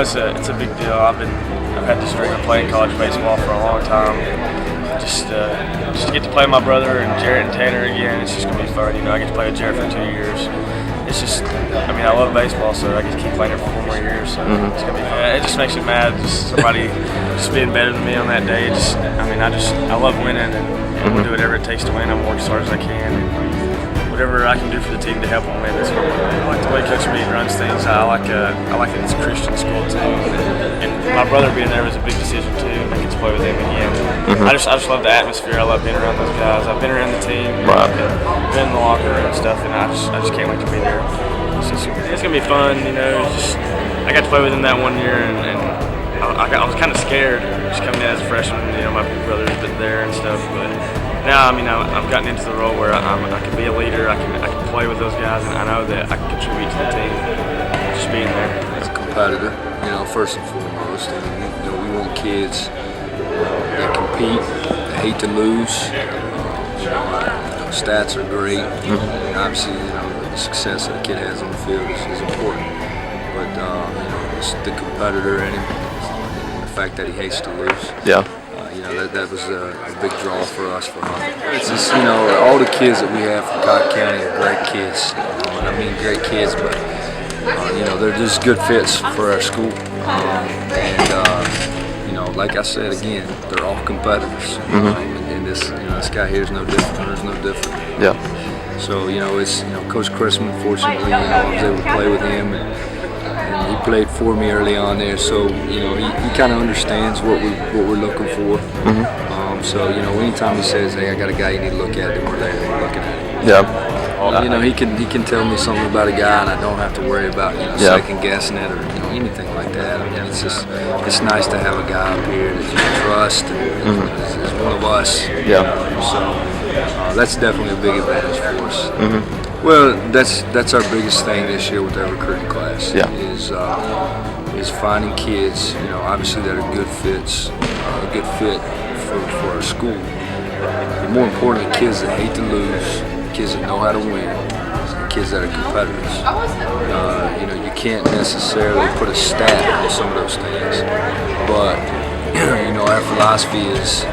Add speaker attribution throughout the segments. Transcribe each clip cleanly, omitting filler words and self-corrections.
Speaker 1: it's a big deal. I've had this dream of playing college baseball for a long time. Just to get to play with my brother and Jarrett and Tanner again, it's just gonna be fun. I get to play with Jarrett for 2 years. It's just, I love baseball, so I get to keep playing it for 4 more years. So it's gonna be fun. It just makes me mad, just somebody just being better than me on that day. I love winning, and we'll do whatever it takes to win. I'm work as hard as I can. Whatever I can do for the team to help them win. I like the way Coach Meade runs things. I like that it's a Christian school too, and my brother being there was a big decision too. And I get to play with him again. I just love the atmosphere. I love being around those guys. I've been around the team. I've been in the locker room and stuff, and I just can't wait to be there. It's gonna be fun. I got to play with him that 1 year, and I was kind of scared just coming in as a freshman. My big brother's been there and stuff, but. Now, I've gotten into the role where I can be a leader, I can play with those guys, and I know that I can contribute to the team just being there.
Speaker 2: As a competitor, first and foremost, we want kids that compete, that hate to lose. Stats are great, and obviously, the success that a kid has on the field is important. But it's the competitor in him, and the fact that he hates to lose.
Speaker 3: Yeah.
Speaker 2: That was a big draw for us for Hunter. It's just, all the kids that we have from Cocke County are great kids. Great kids, but, they're just good fits for our school. Like I said again, they're all competitors. And this guy here is no different. Hunter's no different.
Speaker 3: Yeah.
Speaker 2: So, it's, Coach Chrisman, fortunately, I was able to play with him. And he played for me early on there, so he kind of understands what we're looking for. So anytime he says, "Hey, I got a guy you need to look at," then we're there looking at him.
Speaker 3: Yeah.
Speaker 2: He can tell me something about a guy, and I don't have to worry about second guessing it or anything like that. It's nice to have a guy up here that you can trust and is one of us.
Speaker 3: Yeah.
Speaker 2: So that's definitely a big advantage for us. Well, that's our biggest thing this year with our recruiting class.
Speaker 3: Yeah.
Speaker 2: Is finding kids, obviously that are good fits, a good fit for our school. But more importantly, kids that hate to lose, kids that know how to win, and kids that are competitors. You can't necessarily put a stat on some of those things, but our philosophy is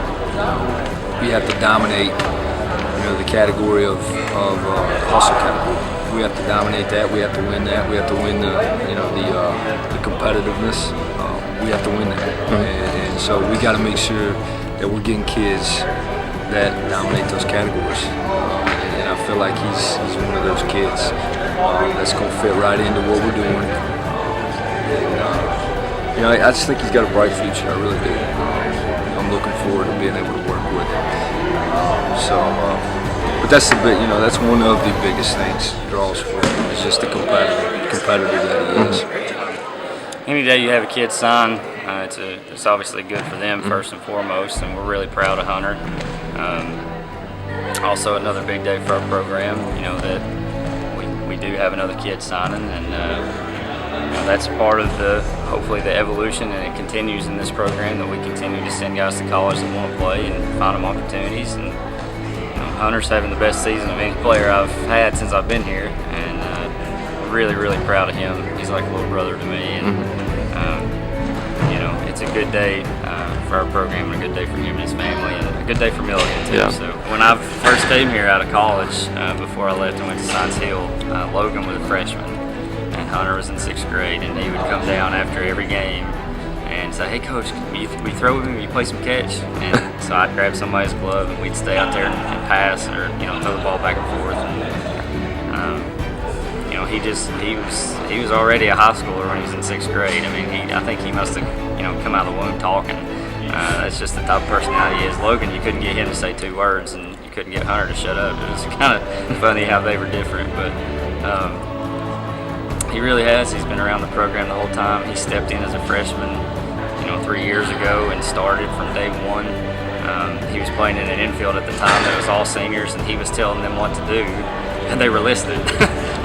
Speaker 2: we have to dominate. The category of hustle category. We have to dominate that. We have to win that. We have to win the competitiveness. We have to win that, and so we got to make sure that we're getting kids that dominate those categories. And I feel like he's one of those kids that's going to fit right into what we're doing. I just think he's got a bright future. I really do. I'm looking forward to being able to work with him. But that's that's one of the biggest things draws for him is just the competitor that he is.
Speaker 4: Any day you have a kid sign, it's obviously good for them first and foremost, and we're really proud of Hunter. Also, another big day for our program. That we do have another kid signing, and that's part of hopefully the evolution, and it continues in this program that we continue to send guys to college that want to play and find them opportunities. And Hunter's having the best season of any player I've had since I've been here, and really, really proud of him. He's like a little brother to me, and it's a good day for our program, and a good day for him and his family, and a good day for Milligan too.
Speaker 3: Yeah.
Speaker 4: So when I first came here out of college, before I left and went to Science Hill, Logan was a freshman, and Hunter was in 6th grade, and he would come down after every game and say, "Hey coach, will you throw with me? Will you play some catch?" And so I'd grab somebody's glove and we'd stay out there and pass, or throw the ball back and forth. And, he was already a high schooler when he was in 6th grade. I think he must have come out of the womb talking. That's just the type of personality he is. Logan, you couldn't get him to say 2 words, and you couldn't get Hunter to shut up. It was kind of funny how they were different, but. He really has. He's been around the program the whole time. He stepped in as a freshman, 3 years ago and started from day one. He was playing in an infield at the time that was all seniors, and he was telling them what to do, and they were listening.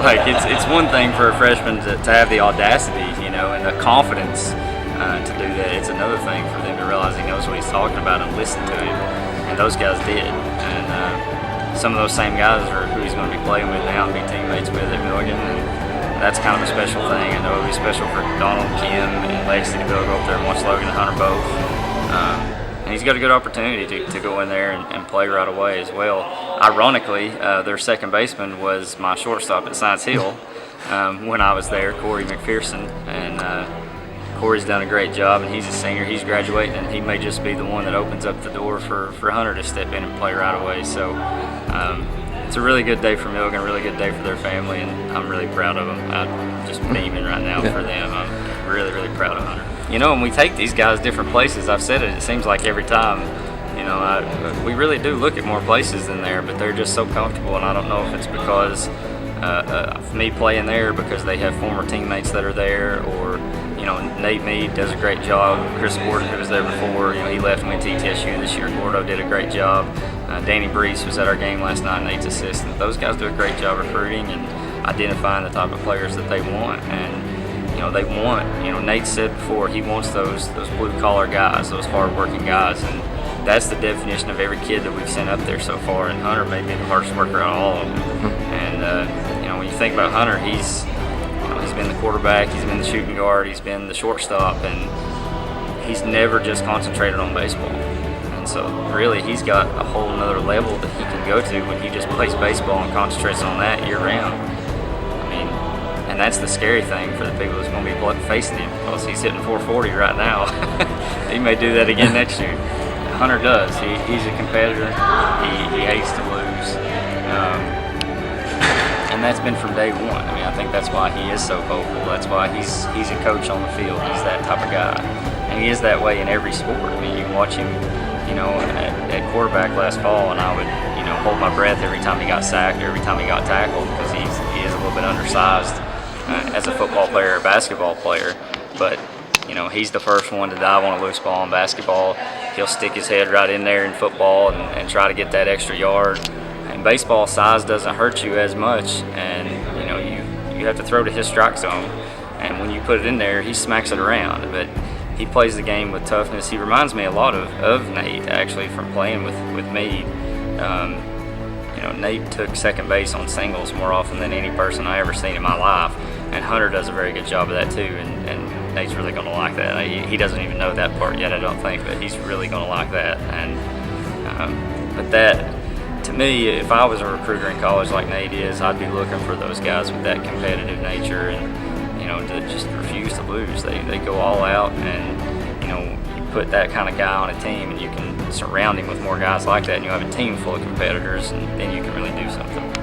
Speaker 4: It's one thing for a freshman to have the audacity, and the confidence to do that. It's another thing for them to realize he knows what he's talking about and listen to him, and those guys did. And some of those same guys are who he's going to be playing with now and be teammates with at Milligan. And that's kind of a special thing. I know it'll be special for Donald, Kim, and Lexi to be able to go up there and watch Logan and Hunter both. And he's got a good opportunity to go in there and play right away as well. Ironically, their second baseman was my shortstop at Science Hill when I was there, Corey McPherson, and Corey's done a great job, and he's a senior. He's graduating, and he may just be the one that opens up the door for Hunter to step in and play right away. So it's a really good day for Milligan, a really good day for their family, and I'm really proud of them. I'm just beaming right now for them. I'm really, really proud of Hunter. You know, when we take these guys different places, I've said it seems like every time, you know, we really do look at more places than there, but they're just so comfortable, and I don't know if it's because of me playing there, because they have former teammates that are there, or, you know, Nate Meade does a great job. Chris Gordon, who was there before, you know, he left and went to TSU this year. Gordo did a great job. Danny Brees was at our game last night, Nate's assistant. Those guys do a great job recruiting and identifying the type of players that they want. And, you know, they want, you know, Nate said before, he wants those blue-collar guys, those hard-working guys. And that's the definition of every kid that we've sent up there so far. And Hunter may be the hardest worker out of all of them. And, you know, when you think about Hunter, he's been the quarterback, he's been the shooting guard, he's been the shortstop, and he's never just concentrated on baseball. And so really he's got a whole nother level that he can go to when he just plays baseball and concentrates on that year round. I mean, and that's the scary thing for the people that's going to be facing him, because he's hitting 440 right now. He may do that again next year. Hunter does. He's a competitor. He hates to lose. And that's been from day one. I mean, I think that's why he is so vocal. That's why he's a coach on the field. He's that type of guy. And he is that way in every sport. I mean, you watch him, you know, at quarterback last fall, and I would, you know, hold my breath every time he got sacked or every time he got tackled, because he is a little bit undersized as a football player or basketball player. But, you know, he's the first one to dive on a loose ball in basketball. He'll stick his head right in there in football and try to get that extra yard. In baseball, size doesn't hurt you as much, and you know you have to throw to his strike zone, and when you put it in there, he smacks it around. But he plays the game with toughness. He reminds me a lot of Nate, actually, from playing with Meade. You know, Nate took second base on singles more often than any person I ever seen in my life, and Hunter does a very good job of that too. And Nate's really going to like that. He doesn't even know that part yet, I don't think, but he's really going to like that. And but that. To me, if I was a recruiter in college like Nate is, I'd be looking for those guys with that competitive nature and, you know, to just refuse to lose. They go all out, and, you know, you put that kind of guy on a team and you can surround him with more guys like that, and you have a team full of competitors, and then you can really do something.